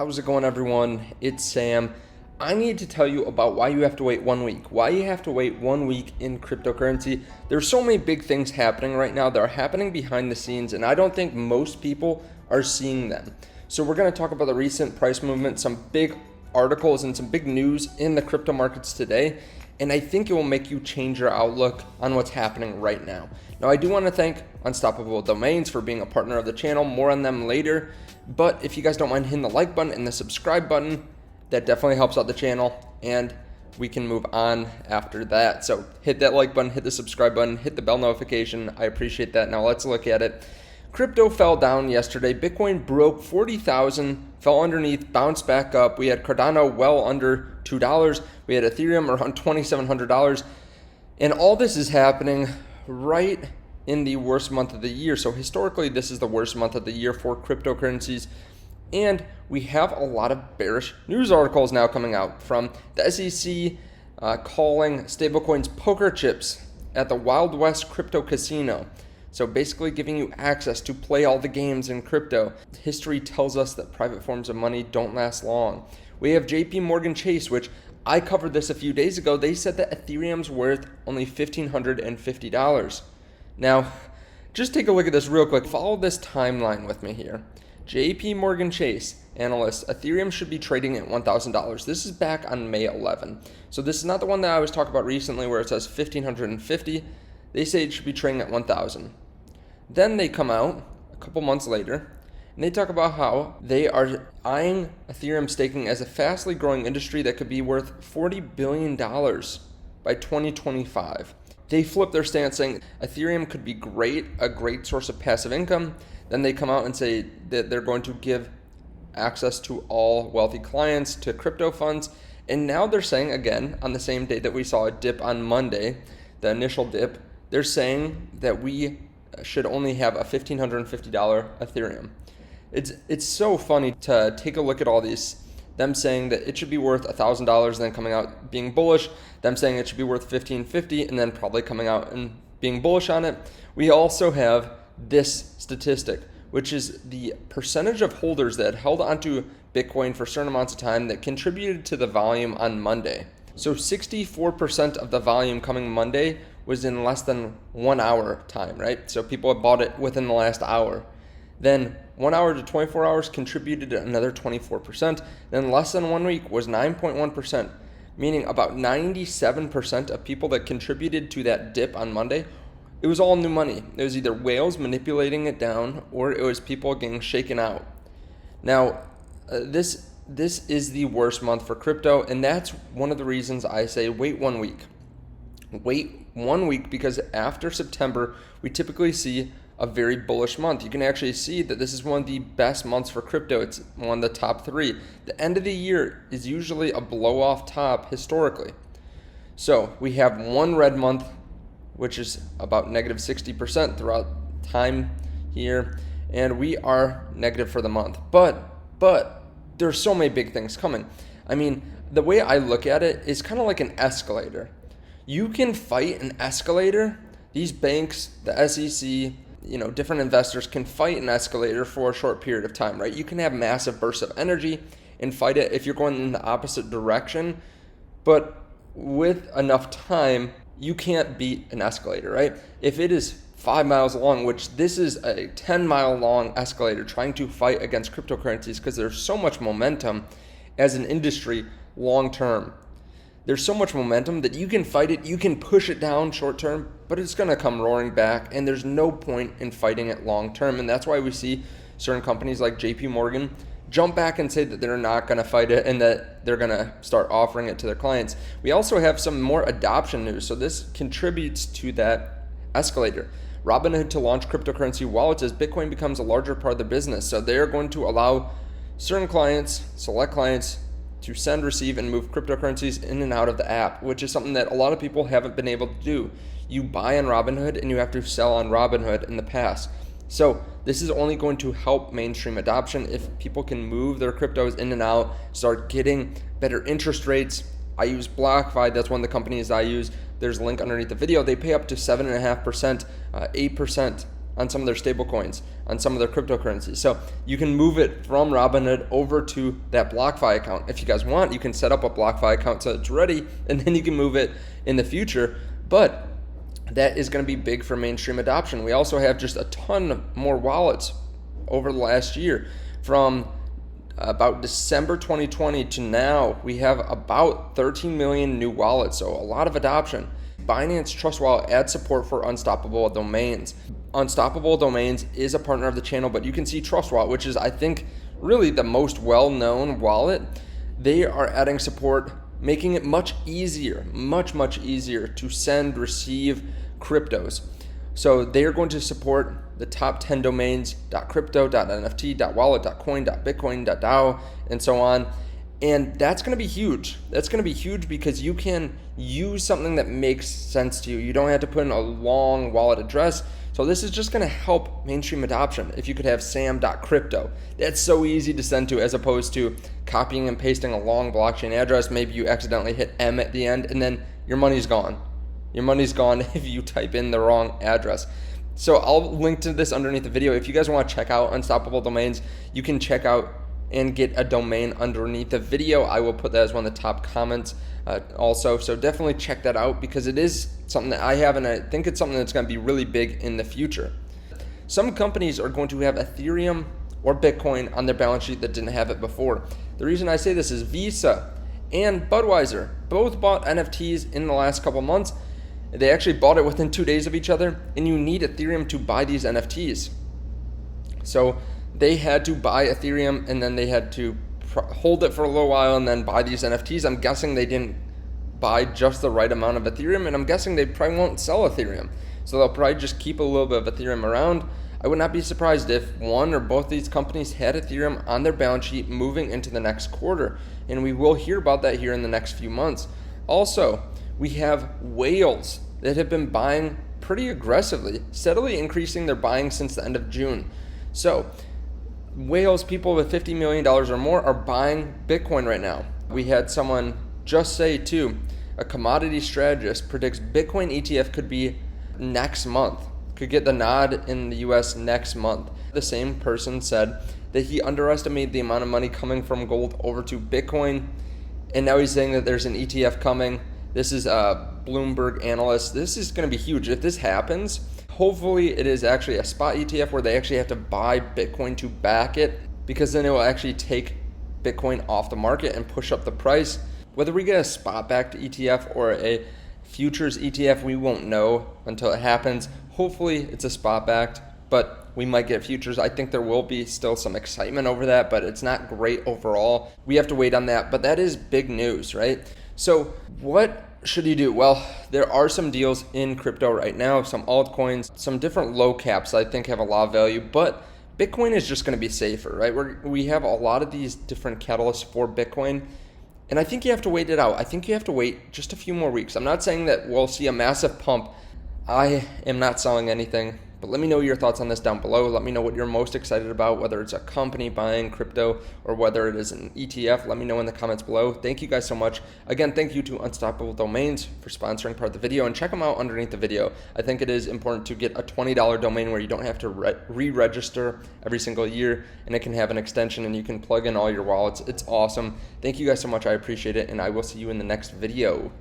How's it going, everyone? It's Sam. I need to tell you about why you have to wait 1 week. Why you have to wait 1 week in cryptocurrency. There's so many big things happening right now that are happening behind the scenes, and I don't think most people are seeing them. So we're going to talk about the recent price movement, some big articles and some big news in the crypto markets today, and I think it will make you change your outlook on what's happening right now. Now, I do want to thank Unstoppable Domains for being a partner of the channel. More on them later. But if you guys don't mind hitting the like button and the subscribe button, that definitely helps out the channel, and we can move on after that. So hit that like button, hit the subscribe button, hit the bell notification. I appreciate that. Now let's look at it. Crypto fell down yesterday. Bitcoin broke 40,000, fell underneath, bounced back up. We had Cardano well under $2. We had Ethereum around $2,700. And all this is happening right in the worst month of the year. So historically, this is the worst month of the year for cryptocurrencies. And we have a lot of bearish news articles now coming out from the SEC calling stablecoins poker chips at the Wild West crypto casino. So basically giving you access to play all the games in crypto. History tells us that private forms of money don't last long. We have JP Chase, which I covered this a few days ago. They said that Ethereum's worth only $1,550. Now, just take a look at this real quick. Follow this timeline with me here. JP Chase analysts, Ethereum should be trading at $1,000. This is back on May 11. So this is not the one that I was talking about recently where it says $1,550. They say it should be trading at $1,000. Then they come out a couple months later and they talk about how they are eyeing Ethereum staking as a fastly growing industry that could be worth $40 billion by 2025. They flip their stance saying Ethereum could be a great source of passive income. Then they come out and say that they're going to give access to all wealthy clients to crypto funds. And now they're saying again, on the same day that we saw a dip on Monday, the initial dip, they're saying that we should only have a $1,550 Ethereum. It's so funny to take a look at all these. Them saying that it should be worth $1,000, then coming out being bullish. Them saying it should be worth $1,550, and then probably coming out and being bullish on it. We also have this statistic, which is the percentage of holders that held onto Bitcoin for certain amounts of time that contributed to the volume on Monday. So 64% of the volume coming Monday was in less than 1 hour time, right? So people had bought it within the last hour. Then 1 hour to 24 hours contributed another 24%. Then less than 1 week was 9.1%, meaning about 97% of people that contributed to that dip on Monday, it was all new money. It was either whales manipulating it down or it was people getting shaken out. Now, this is the worst month for crypto, and that's one of the reasons I say wait 1 week. Wait 1 week because after September, we typically see a very bullish month. You can actually see that this is one of the best months for crypto. It's one of the top three. The end of the year is usually a blow off top historically. So we have one red month, which is about negative 60% throughout time here, and we are negative for the month. But there's so many big things coming. I mean, the way I look at it is kind of like an escalator. You can fight an escalator. These banks, the SEC, different investors can fight an escalator for a short period of time, right? You can have massive bursts of energy and fight it if you're going in the opposite direction, but with enough time, you can't beat an escalator, right? If it is 5 miles long, which this is a 10-mile long escalator trying to fight against cryptocurrencies because there's so much momentum as an industry long term. There's so much momentum that you can fight it, you can push it down short term, but it's going to come roaring back, and there's no point in fighting it long term. And that's why we see certain companies like JP jump back and say that they're not going to fight it and that they're going to start offering it to their clients. We also have some more adoption news, so this contributes to that escalator. Robinhood to launch cryptocurrency wallets as Bitcoin becomes a larger part of the business. So they're going to allow certain clients, select clients, to send, receive, and move cryptocurrencies in and out of the app, which is something that a lot of people haven't been able to do. You buy on Robinhood and you have to sell on Robinhood in the past. So this is only going to help mainstream adoption if people can move their cryptos in and out, start getting better interest rates. I use BlockFi, that's one of the companies I use. There's a link underneath the video. They pay up to 7.5%, 8% on some of their stable coins, on some of their cryptocurrencies. So you can move it from Robinhood over to that BlockFi account. If you guys want, you can set up a BlockFi account so it's ready, and then you can move it in the future. But that is going to be big for mainstream adoption. We also have just a ton more wallets over the last year. From about December 2020 to now, we have about 13 million new wallets, so a lot of adoption. Binance Trust Wallet adds support for unstoppable domains. Unstoppable Domains is a partner of the channel, but you can see Trust Wallet, which is, I think, really the most well-known wallet. They are adding support, making it much easier to send, receive cryptos. So they are going to support the top 10 domains, .crypto, .nft, .wallet, .coin, .bitcoin, .dao, and so on. And that's going to be huge. That's going to be huge because you can use something that makes sense to you. You don't have to put in a long wallet address. So this is just going to help mainstream adoption. If you could have sam.crypto, that's so easy to send to, as opposed to copying and pasting a long blockchain address. Maybe you accidentally hit M at the end and then your money's gone. Your money's gone if you type in the wrong address. So I'll link to this underneath the video. If you guys want to check out Unstoppable Domains, you can check out and get a domain underneath the video. I will put that as one of the top comments also. So definitely check that out because it is something that I have, and I think it's something that's going to be really big in the future. Some companies are going to have Ethereum or Bitcoin on their balance sheet that didn't have it before. The reason I say this is Visa and Budweiser both bought NFTs in the last couple months. They actually bought it within 2 days of each other, and you need Ethereum to buy these NFTs. So they had to buy Ethereum, and then they had to hold it for a little while and then buy these NFTs. I'm guessing they didn't buy just the right amount of Ethereum, and I'm guessing they probably won't sell Ethereum. So they'll probably just keep a little bit of Ethereum around. I would not be surprised if one or both these companies had Ethereum on their balance sheet moving into the next quarter, and we will hear about that here in the next few months. Also, we have whales that have been buying pretty aggressively, steadily increasing their buying since the end of June. So whales, people with $50 million or more, are buying Bitcoin right now. We had someone just say too, a commodity strategist predicts Bitcoin ETF could be next month, could get the nod in the US next month. The same person said that he underestimated the amount of money coming from gold over to Bitcoin, and now he's saying that there's an ETF coming. This is a Bloomberg analyst. This is going to be huge. If this happens, hopefully it is actually a spot ETF where they actually have to buy Bitcoin to back it, because then it will actually take Bitcoin off the market and push up the price. Whether we get a spot backed ETF or a futures ETF, we won't know until it happens. Hopefully it's a spot backed, but we might get futures. I think there will be still some excitement over that, but it's not great overall. We have to wait on that, but that is big news, right? So what should you do? Well, there are some deals in crypto right now, some altcoins, some different low caps I think have a lot of value, but Bitcoin is just going to be safer, right? We have a lot of these different catalysts for Bitcoin, and I think you have to wait it out. I think you have to wait just a few more weeks. I'm not saying that we'll see a massive pump. I am not selling anything, but let me know your thoughts on this down below. Let me know what you're most excited about, whether it's a company buying crypto or whether it is an ETF. Let me know in the comments below. Thank you guys so much. Again, thank you to Unstoppable Domains for sponsoring part of the video, and check them out underneath the video. I think it is important to get a $20 domain where you don't have to re-register every single year, and it can have an extension and you can plug in all your wallets. It's awesome. Thank you guys so much. I appreciate it, and I will see you in the next video.